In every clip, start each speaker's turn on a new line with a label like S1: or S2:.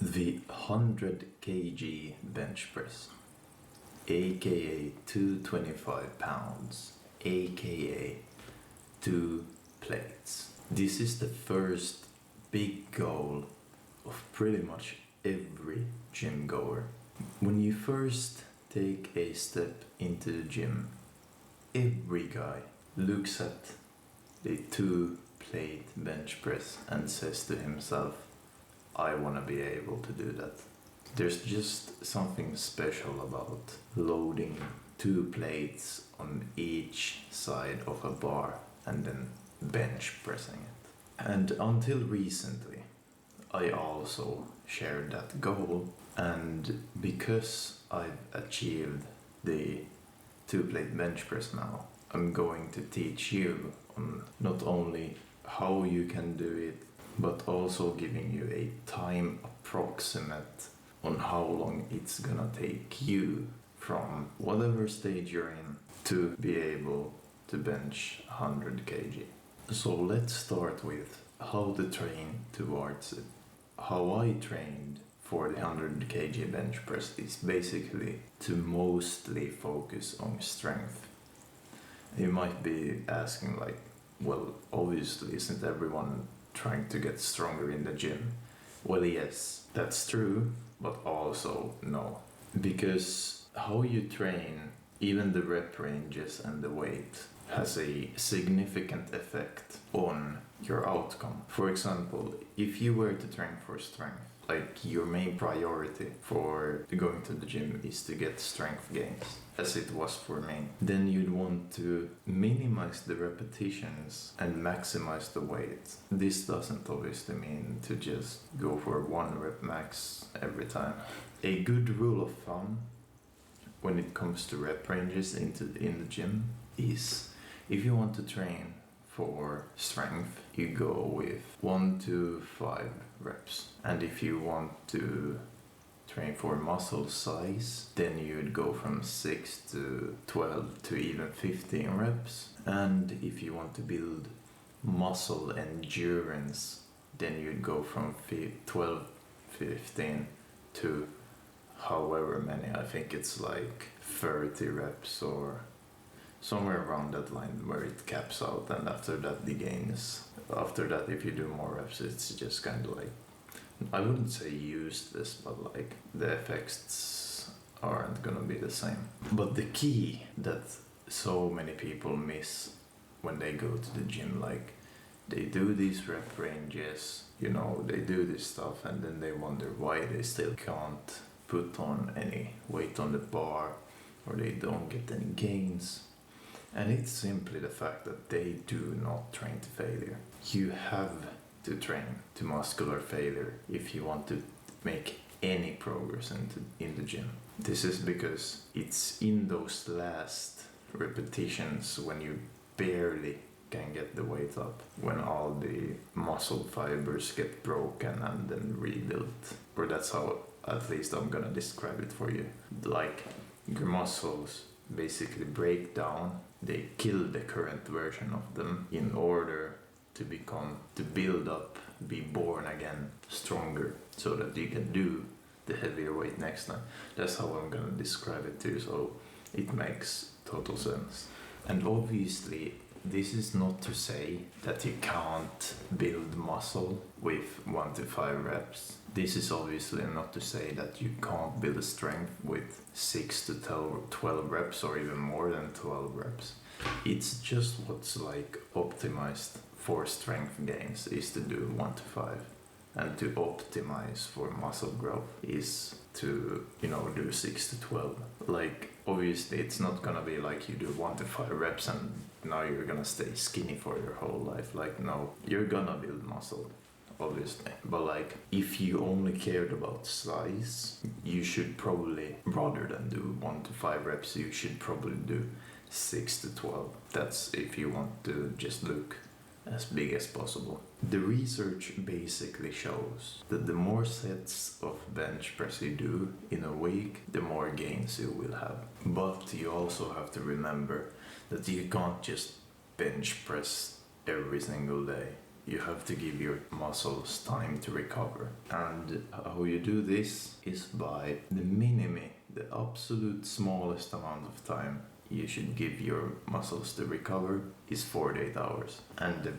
S1: The 100 kg bench press, aka 225 pounds, aka 2 plates. This is the first big goal of pretty much every gym goer. When you first take a step into the gym, every guy looks at the 2 plate bench press and says to himself, I want to be able to do that. There's just something special about loading 2 plates on each side of a bar and then bench pressing it. And until recently, I also shared that goal, and because I've achieved the 2 plate bench press now, I'm going to teach you on not only how you can do it, but also giving you a time approximate on how long it's gonna take you from whatever stage you're in to be able to bench 100 kg. So let's start with how to train towards it. How I trained for the 100 kg bench press is basically to mostly focus on strength. You might be asking like, well, obviously isn't everyone trying to get stronger in the gym? Well, yes, that's true, but also no. Because how you train, even the rep ranges and the weight, has a significant effect on your outcome. For example, if you were to train for strength, like your main priority for going to the gym is to get strength gains, as it was for me, then you'd want to minimize the repetitions and maximize the weight. This doesn't obviously mean to just go for 1 rep max every time. A good rule of thumb when it comes to rep ranges in the gym is, if you want to train for strength, you go with 1 to 5 reps. And if you want to train for muscle size, then you'd go from 6 to 12 to even 15 reps. And if you want to build muscle endurance, then you'd go from 12, 15 to however many. I think it's like 30 reps or somewhere around that line where it caps out, and after that the gains. After that, if you do more reps, it's just kind of like, I wouldn't say useless, but like the effects aren't gonna be the same. But the key that so many people miss when they go to the gym, like they do these rep ranges, they do this stuff, and then they wonder why they still can't put on any weight on the bar, or they don't get any gains. And it's simply the fact that they do not train to failure. You have to train to muscular failure if you want to make any progress in the gym. This is because it's in those last repetitions when you barely can get the weight up, when all the muscle fibers get broken and then rebuilt. Or that's how at least I'm gonna describe it for you. Like your muscles basically break down, they kill the current version of them in order to build up, be born again stronger, so that you can do the heavier weight next time. That's how I'm gonna describe it too, so it makes total sense. And obviously this is not to say that you can't build muscle with 1 to 5 reps. This is obviously not to say that you can't build strength with 6 to 12 reps or even more than 12 reps. It's just what's like optimized for strength gains is to do 1 to 5. And to optimize for muscle growth is to, do 6 to 12. Like, obviously it's not gonna be like you do 1 to 5 reps and now you're gonna stay skinny for your whole life. Like, no, you're gonna build muscle, obviously. But like, if you only cared about size, you should probably, rather than do 1 to 5 reps, you should probably do 6 to 12. That's if you want to just look as big as possible. The research basically shows that the more sets of bench press you do in a week, the more gains you will have. But you also have to remember that you can't just bench press every single day. you have to give your muscles time to recover. And how you do this is by the absolute smallest amount of time you should give your muscles to recover is 48 hours. And the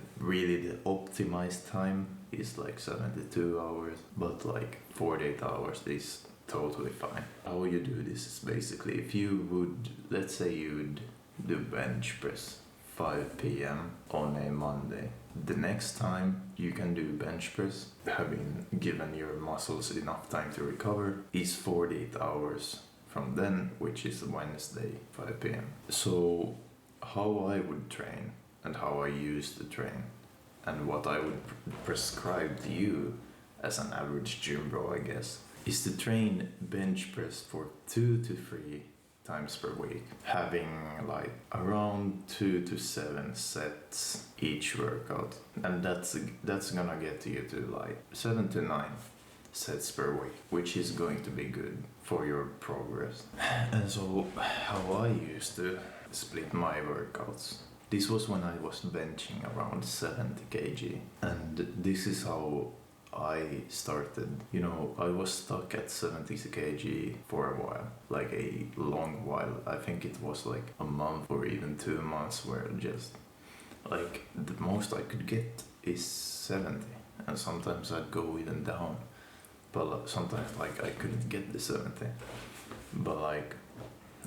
S1: optimized time is like 72 hours, but like 48 hours is totally fine. How you do this is basically, if you would, let's say you'd do bench press 5 p.m. on a Monday. The next time you can do bench press, having given your muscles enough time to recover, is 48 hours from then, which is Wednesday, 5 p.m. So how I would train and how I used to train and what I would prescribe to you as an average gym bro, I guess, is to train bench press for 2 to 3 times per week, having like around 2 to 7 sets each workout, and that's gonna get you to like 7 to 9 sets per week, which is going to be good for your progress. And so how I used to split my workouts, this was when I was benching around 70 kg, and this is how I started. You know, I was stuck at 70 kg for a while, like a long while. I think it was like a month or even 2 months where just like the most I could get is 70, and sometimes I'd go even down, but sometimes like I couldn't get the 70. But like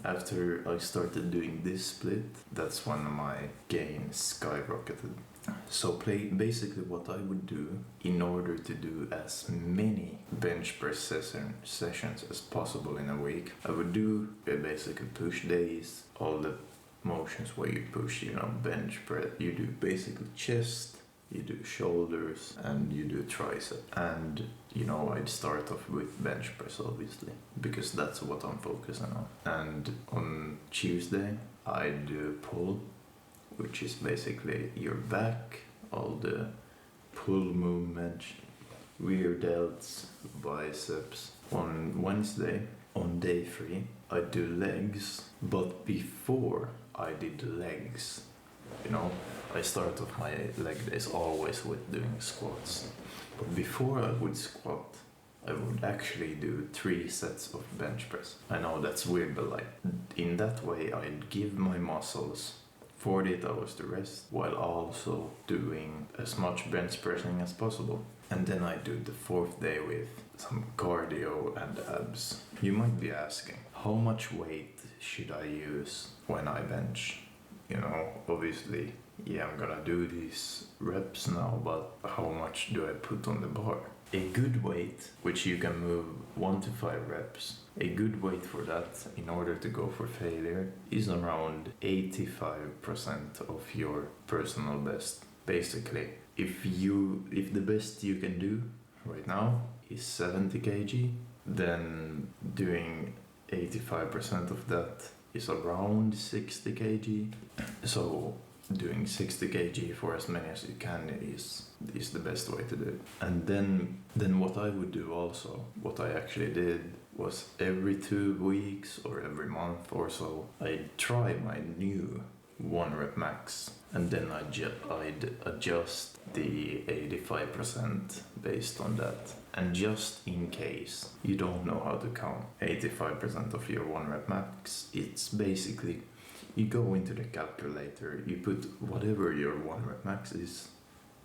S1: after I started doing this split, that's when my gain skyrocketed. So basically what I would do in order to do as many bench press sessions as possible in a week, I would do basically push days, all the motions where you push, you know, bench press, you do basically chest, you do shoulders, and you do tricep. And you know, I'd start off with bench press obviously, because that's what I'm focusing on. And on Tuesday I'd do pull, which is basically your back, all the pull movements, rear delts, biceps. On Wednesday, on day 3, I do legs, but before I did legs, you know, I start off my leg days always with doing squats. But before I would squat, I would actually do 3 sets of bench press. I know that's weird, but like in that way I'd give my muscles 48 hours to rest while also doing as much bench pressing as possible. And then I do the 4th day with some cardio and abs. You might be asking, how much weight should I use when I bench? You know, obviously, yeah, I'm gonna do these reps now, but how much do I put on the bar? A good weight, which you can move 1 to 5 reps, a good weight for that in order to go for failure is around 85% of your personal best. Basically, if the best you can do right now is 70 kg, then doing 85% of that is around 60 kg. So doing 60 kg for as many as you can is the best way to do it. And then what I would do also, what I actually did, was every 2 weeks or every month or so, I'd try my new 1 rep max, and then I'd adjust the 85% based on that. And just in case you don't know how to count 85% of your 1 rep max, it's basically you go into the calculator, you put whatever your 1 rep max is,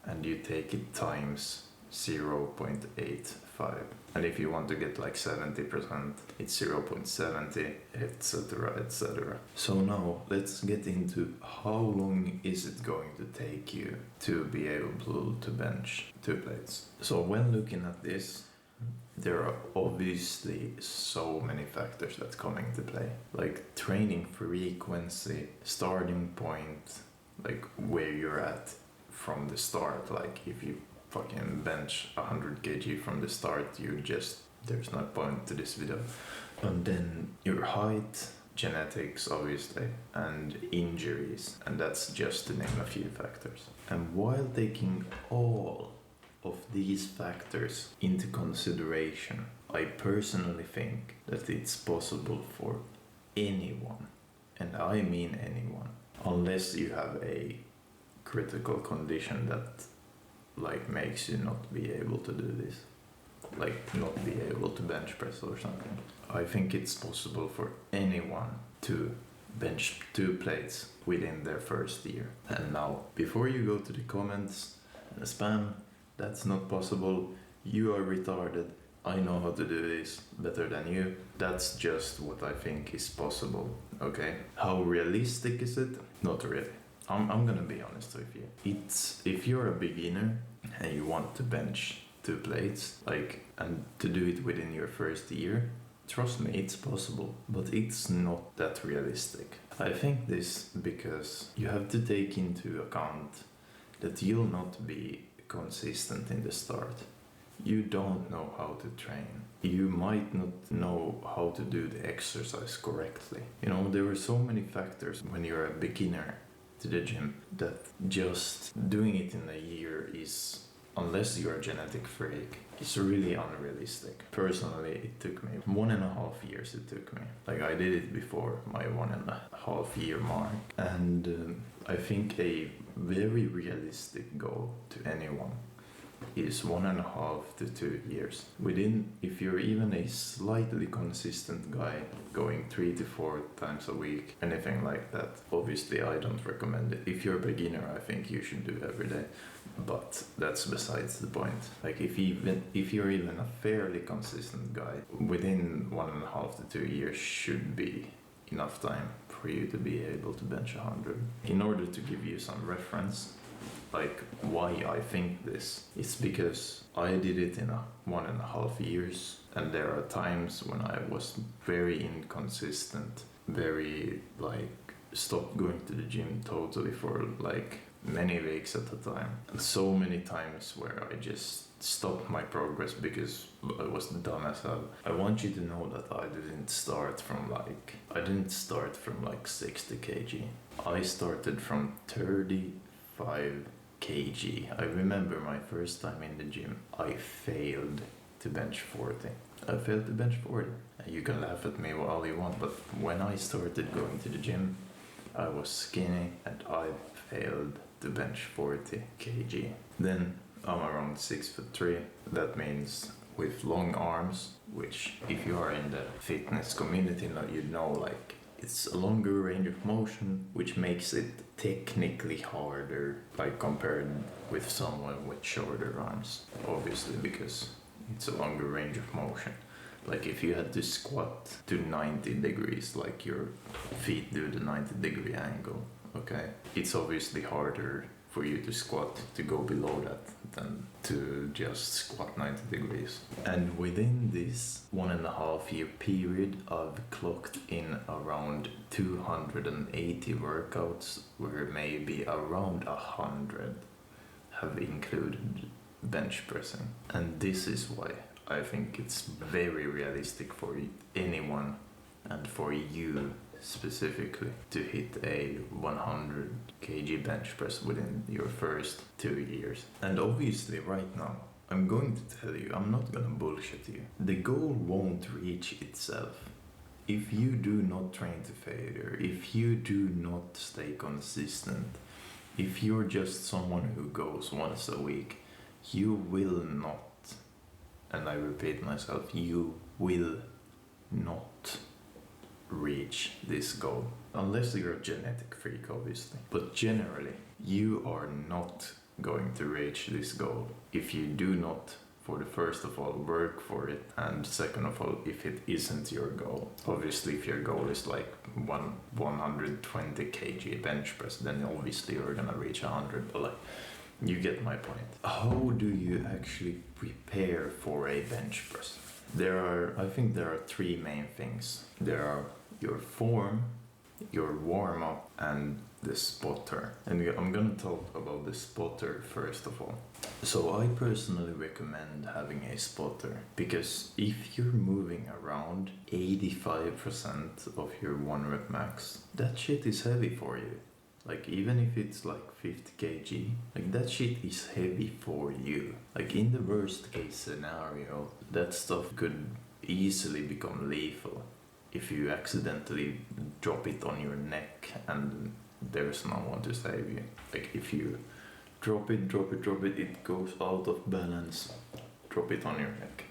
S1: and you take it times 0.85. And if you want to get like 70%, it's 0.70, etc., etc. So now let's get into how long is it going to take you to be able to bench 2 plates. So when looking at this, there are obviously so many factors that come into play, like training frequency, starting point, like where you're at from the start. Like if you fucking bench 100 kg from the start, there's no point to this video. And then your height, genetics obviously, and injuries, and that's just to name a few factors. And while taking all of these factors into consideration, I personally think that it's possible for anyone, and I mean anyone, unless you have a critical condition that like makes you not be able to do this, like not be able to bench press or something. I think it's possible for anyone to bench 2 plates within their first year. And now, before you go to the comments and spam, that's not possible, you are retarded, I know how to do this better than you. That's just what I think is possible, okay? How realistic is it? Not really. I'm gonna be honest with you. It's, if you're a beginner and you want to bench 2 plates, like, and to do it within your first year, trust me, it's possible, but it's not that realistic. I think this because you have to take into account that you'll not be consistent in the start. You don't know how to train. You might not know how to do the exercise correctly. You know, there are so many factors when you're a beginner to the gym that just doing it in a year is, unless you're a genetic freak, it's really unrealistic. Personally, it took me 1.5 years. It took me. Like, I did it before my 1.5 year mark. And I think a very realistic goal to anyone is 1.5 to 2 years. Within, if you're even a slightly consistent guy, going 3 to 4 times a week, anything like that, obviously I don't recommend it. If you're a beginner, I think you should do every day. But that's besides the point. Like, if you're even a fairly consistent guy, within 1.5 to 2 years should be enough time for you to be able to bench 100. In order to give you some reference, like why I think this, it's because I did it in 1.5 years, and there are times when I was very inconsistent, very like stopped going to the gym totally for like many weeks at a time. And so many times where I just stopped my progress because I was dumb as hell. I want you to know that I didn't start from like 60 kg. I started from 35 kg. I remember my first time in the gym, I failed to bench 40. I failed to bench 40. You can laugh at me all you want, but when I started going to the gym, I was skinny and I failed to bench 40 kg. Then I'm around 6'3". That means with long arms, which if you are in the fitness community, you know, like, it's a longer range of motion, which makes it technically harder, like compared with someone with shorter arms, obviously, because it's a longer range of motion. Like, if you had to squat to 90 degrees, like your feet do the 90-degree angle, okay? It's obviously harder for you to squat to go below that than to just squat 90 degrees. And within this 1.5 year period, I've clocked in around 280 workouts, where maybe around 100 have included bench pressing. And this is why I think it's very realistic for anyone, and for you specifically, to hit a 100 kg bench press within your first 2 years. And obviously right now, I'm going to tell you, I'm not gonna bullshit you. The goal won't reach itself. If you do not train to failure, if you do not stay consistent, if you're just someone who goes once a week, you will not, and I repeat myself, you will not reach this goal. Unless you're a genetic freak, obviously. But generally, you are not going to reach this goal if you do not, for the first of all, work for it, and second of all, if it isn't your goal. Obviously, if your goal is like 120 kg bench press, then obviously you're gonna reach 100, but like, you get my point. How do you actually prepare for a bench press? I think there are 3 main things. There are your form, your warm-up, and the spotter. And I'm gonna talk about the spotter first of all. So I personally recommend having a spotter, because if you're moving around 85% of your 1 rep max, that shit is heavy for you. Like, even if it's like 50 kg, like, that shit is heavy for you. Like, in the worst case scenario, that stuff could easily become lethal if you accidentally drop it on your neck and there's no one to save you. Like, if you drop it, it goes out of balance, drop it on your neck.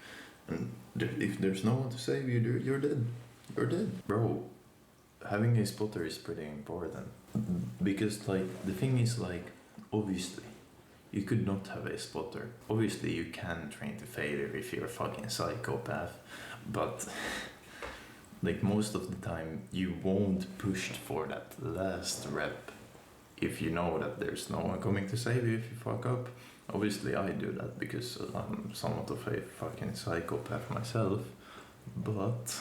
S1: And if there's no one to save you, you're dead. You're dead. Bro, having a spotter is pretty important. Because, like, the thing is, like, obviously, you could not have a spotter. Obviously, you can train to failure if you're a fucking psychopath. But, like, most of the time, you won't push for that last rep if you know that there's no one coming to save you if you fuck up. Obviously, I do that because I'm somewhat of a fucking psychopath myself. But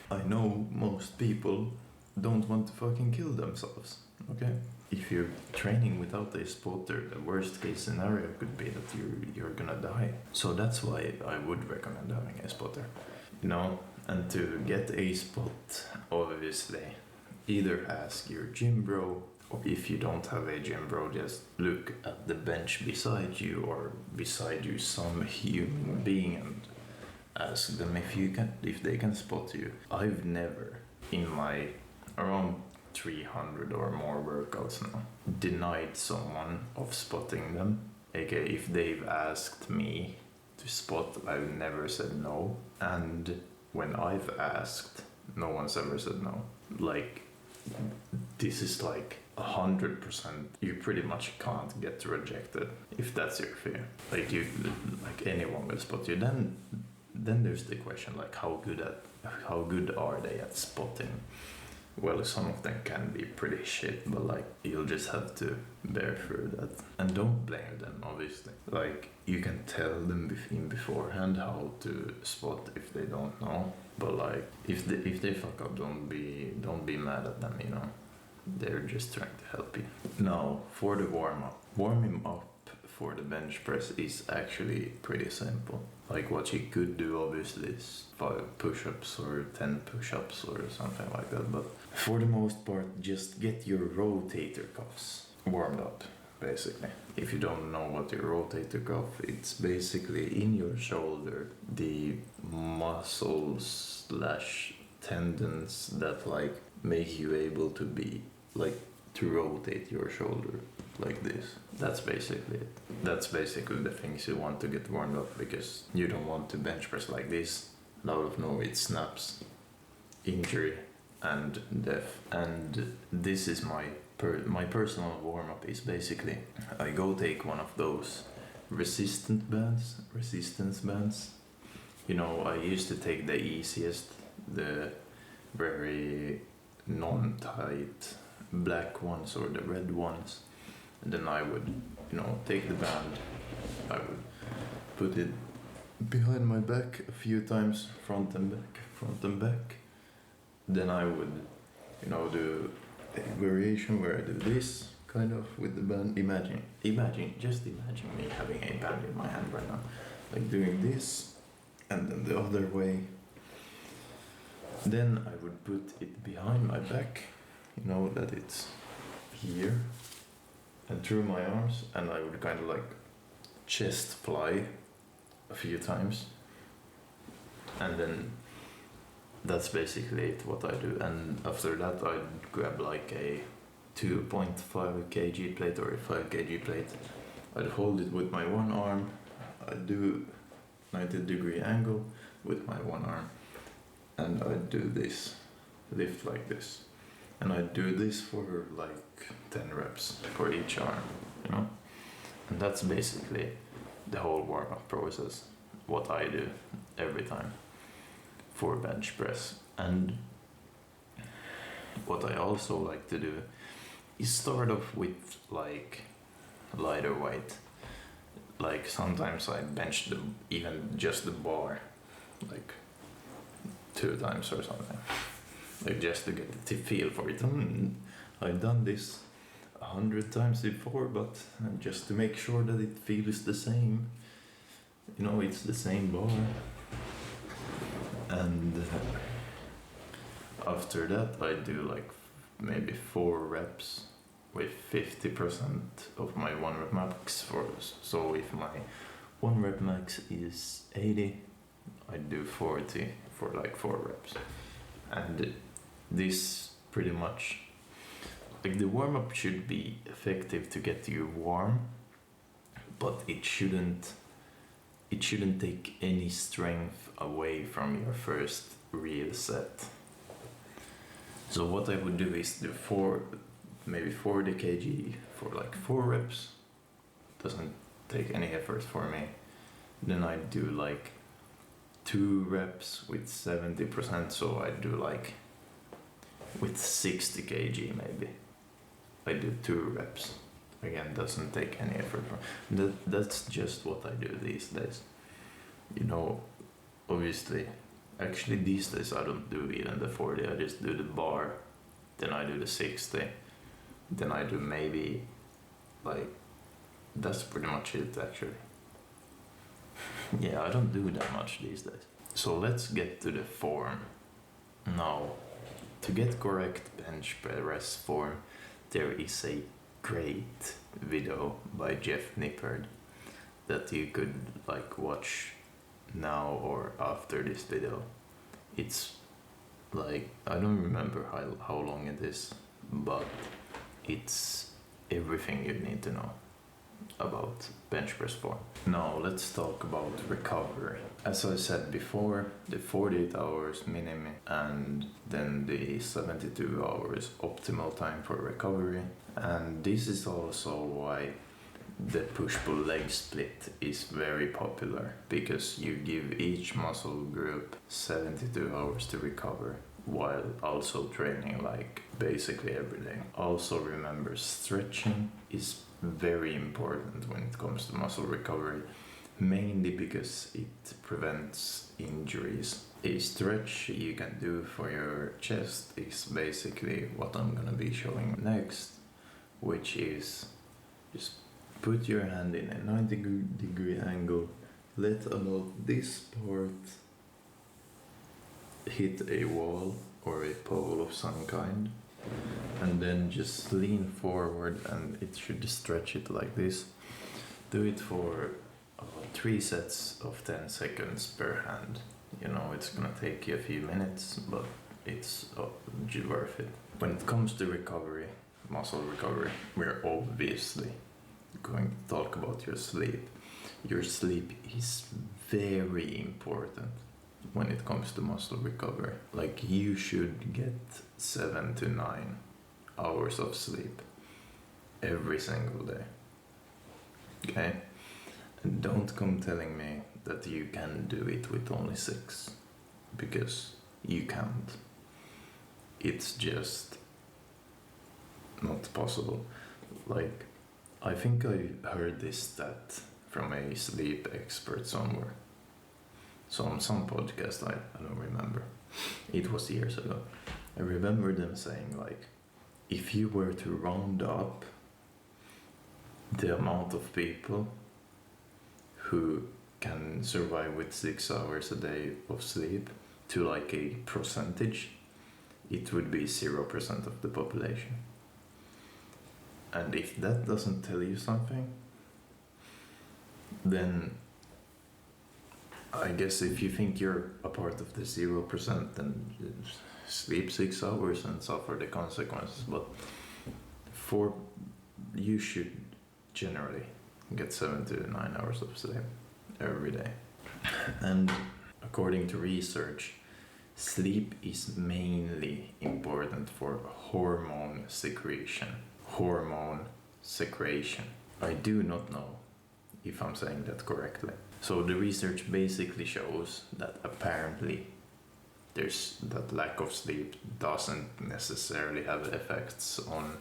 S1: I know most people don't want to fucking kill themselves, okay? If you're training without a spotter, the worst case scenario could be that you're gonna die. So that's why I would recommend having a spotter, you know? And to get a spot, obviously, either ask your gym bro, or if you don't have a gym bro, just look at the bench beside you or beside you some human being and ask them if they can spot you. I've never, in my around 300 or more workouts now, denied someone of spotting them. Okay, if they've asked me to spot, I've never said no. And when I've asked, no one's ever said no. Like, this is like 100%. You pretty much can't get rejected if that's your fear. Like anyone will spot you. Then there's the question, like, how good are they at spotting? Well, some of them can be pretty shit, but like, you'll just have to bear through that. And don't blame them, obviously. Like, you can tell them beforehand how to spot if they don't know. But like, if they fuck up, don't be mad at them, you know. They're just trying to help you. Now, for the warming up for the bench press is actually pretty simple. Like, what you could do obviously is 5 push-ups or 10 push-ups or something like that, but for the most part, just get your rotator cuffs warmed up, basically. If you don't know what your rotator cuff, it's basically in your shoulder, the muscles / tendons that like make you able to be like to rotate your shoulder like this. That's basically it. That's basically the things you want to get warmed up, because you don't want to bench press like this. Out of nowhere it snaps, injury and death. And this is my personal warm up is basically I go take one of those resistance bands. You know, I used to take the easiest, the very non-tight black ones or the red ones, and then I would, you know, take the band, I would put it behind my back a few times, front and back. Then I would, you know, do a variation where I do this kind of with the band. Just imagine me having a band in my hand right now, like doing this and then the other way. Then I would put it behind my back, you know, that it's here and through my arms, and I would kind of like chest fly a few times, and then that's basically it, what I do. And after that I'd grab like a 2.5 kg plate or a 5 kg plate. I'd hold it with my one arm, I'd do 90-degree angle with my one arm, and I'd do this, lift like this, and I'd do this for like 10 reps for each arm, you know. And that's basically the whole warm-up process, what I do every time for bench press. And what I also like to do is start off with like lighter weight. Like sometimes I bench even just the bar like 2 times or something, like just to get the feel for it. I've done this 100 times before, but just to make sure that it feels the same, you know, it's the same bar. And after that I do like maybe 4 reps with 50% of my 1 rep max. So if my 1 rep max is 80, I do 40 for like 4 reps. And this pretty much, like, the warm-up should be effective to get you warm, but it shouldn't take any strength away from your first real set. So what I would do is do maybe 40 kg for like 4 reps. Doesn't take any effort for me. Then I do like 2 reps with 70%, so I do like with 60 kg maybe. I do 2 reps. Again, doesn't take any effort. That's just what I do these days. You know, obviously, actually these days I don't do even the 40, I just do the bar, then I do the 60, then I do maybe like, that's pretty much it actually. Yeah, I don't do that much these days. So let's get to the form. Now, to get correct bench press form, there is a great video by Jeff Nippard that you could like watch now or after this video. It's like, I don't remember how long it is, but it's everything you need to know about bench press form. Now let's talk about recovery. As I said before, the 48 hours minimum and then the 72 hours optimal time for recovery. And this is also why the push-pull leg split is very popular, because you give each muscle group 72 hours to recover while also training like basically every day. Also remember, stretching is very important when it comes to muscle recovery, mainly because it prevents injuries. A stretch you can do for your chest is basically what I'm gonna be showing next, which is just put your hand in a 90-degree angle, let about this part hit a wall or a pole of some kind, and then just lean forward and it should stretch it like this. Do it for about 3 sets of 10 seconds per hand. You know, it's gonna take you a few minutes, but it's worth it. When it comes to recovery, muscle recovery, we're obviously going to talk about your sleep. Your sleep is very important when it comes to muscle recovery. Like, you should get 7 to 9 hours of sleep every single day. Okay? And don't come telling me that you can do it with only 6, because you can't. It's just not possible. Like, I think I heard this stat from a sleep expert somewhere. So on some podcast, I don't remember. It was years ago. I remember them saying, like, if you were to round up the amount of people who can survive with 6 hours a day of sleep to like a percentage, it would be 0% of the population. And if that doesn't tell you something, then I guess if you think you're a part of the 0%, then sleep 6 hours and suffer the consequences. But you should generally get 7 to 9 hours of sleep every day. And according to research, sleep is mainly important for hormone secretion. I do not know if I'm saying that correctly. So the research basically shows that apparently that lack of sleep doesn't necessarily have effects on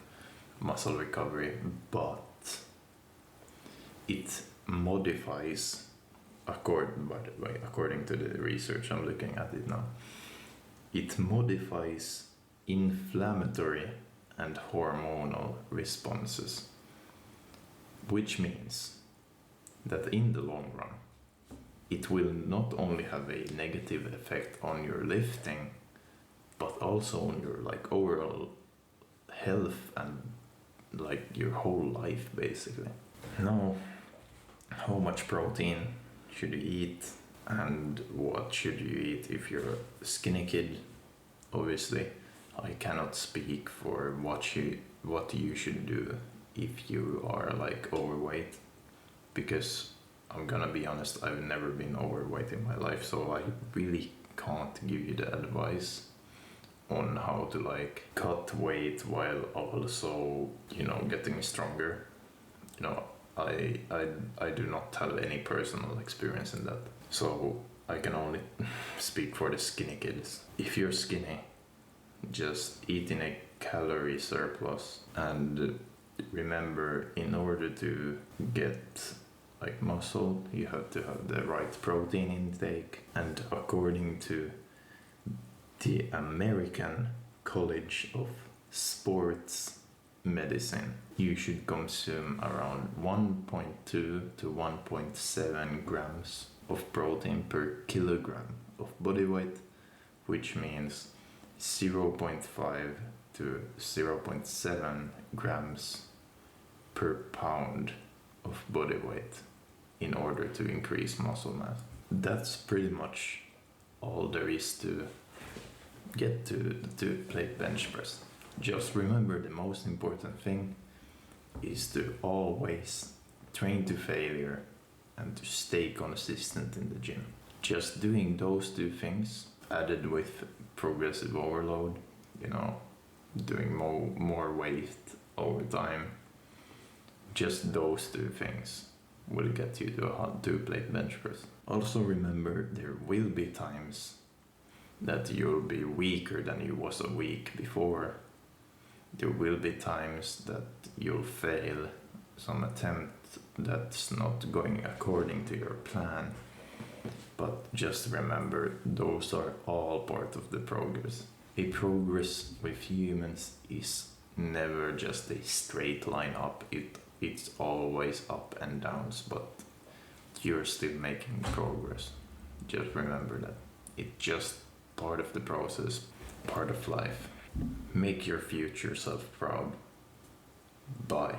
S1: muscle recovery, but it modifies, according to the research, I'm looking at it now, it modifies inflammatory and hormonal responses, which means that in the long run, it will not only have a negative effect on your lifting, but also on your like overall health and like your whole life basically. Now, how much protein should you eat and what should you eat if you're a skinny kid? Obviously, I cannot speak for what you should do if you are like overweight. because I'm gonna be honest, I've never been overweight in my life, so I really can't give you the advice on how to like cut weight while also, you know, getting stronger. You know, I do not have any personal experience in that, so I can only speak for the skinny kids. If you're skinny, just eat in a calorie surplus, and remember, in order to get like muscle, you have to have the right protein intake, and according to the American College of Sports Medicine, you should consume around 1.2 to 1.7 grams of protein per kilogram of body weight, which means 0.5 to 0.7 grams per pound of body weight in order to increase muscle mass. That's pretty much all there is to get to the 2-plate bench press. Just remember, the most important thing is to always train to failure and to stay consistent in the gym. Just doing those two things, added with progressive overload, you know, doing more weight over time, just those two things will get you to a 2-plate bench press. Also remember, there will be times that you'll be weaker than you was a week before. There will be times that you'll fail some attempt that's not going according to your plan. But just remember, those are all part of the progress. A progress with humans is never just a straight line up. It's always up and downs, but you're still making progress. Just remember that. It's just part of the process, part of life. Make your future self proud. Bye.